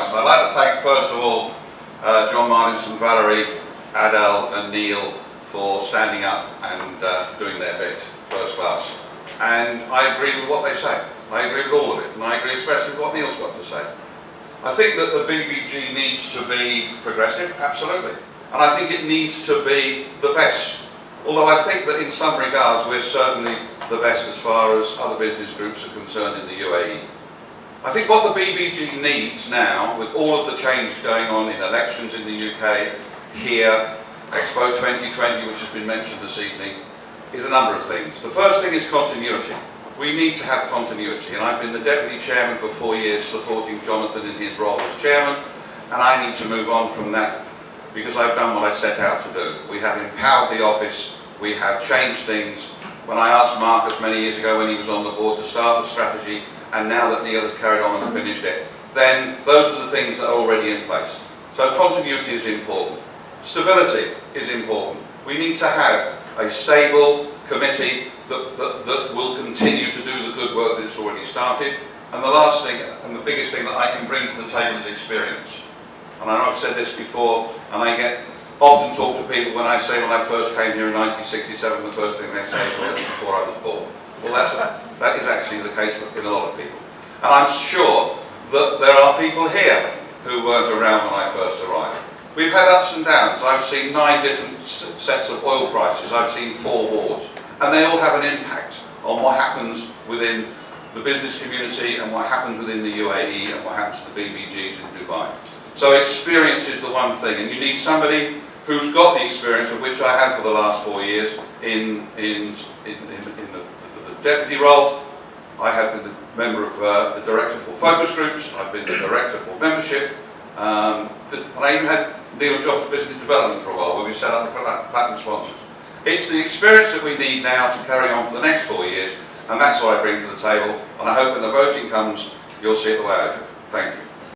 I'd like to thank first of all John Martinson, Valerie, Adele and Neil for standing up and doing their bit, first class. And I agree with what they say. I agree with all of it, and I agree especially with what Neil's got to say. I think that the BBG needs to be progressive, absolutely. And I think it needs to be the best. Although I think that in some regards we're certainly the best as far as other business groups are concerned in the UAE. I think what the BBG needs now, with all of the change going on in elections in the UK, here, Expo 2020, which has been mentioned this evening, is a number of things. The first thing is continuity. We need to have continuity, and I've been the Deputy Chairman for 4 years supporting Jonathan in his role as Chairman, and I need to move on from that because I've done what I set out to do. We have empowered the office, we have changed things. When I asked Marcus many years ago when he was on the board to start the strategy, and now that Neil has carried on and finished it, then those are the things that are already in place. So continuity is important. Stability is important. We need to have a stable committee that will continue to do the good work that it's already started. And the last thing, and the biggest thing that I can bring to the table is experience. And I know I've said this before, and I often talk to people when I say when I first came here in 1967, the first thing they say is, well, it was before I was born. Well, that is actually the case in a lot of people. And I'm sure that there are people here who weren't around when I first arrived. We've had ups and downs. I've seen 9 different sets of oil prices. I've seen 4 wars. And they all have an impact on what happens within the business community and what happens within the UAE and what happens to the BBGs in Dubai. So experience is the one thing, and you need somebody who's got the experience of which I have for the last 4 years in the deputy role. I have been the member of the director for focus groups. I've been the director for membership. And I even had Neil Jobs Business Development for a while, where we set up the platinum sponsors. It's the experience that we need now to carry on for the next 4 years, and that's what I bring to the table. And I hope when the voting comes, you'll see it the way I do. Thank you.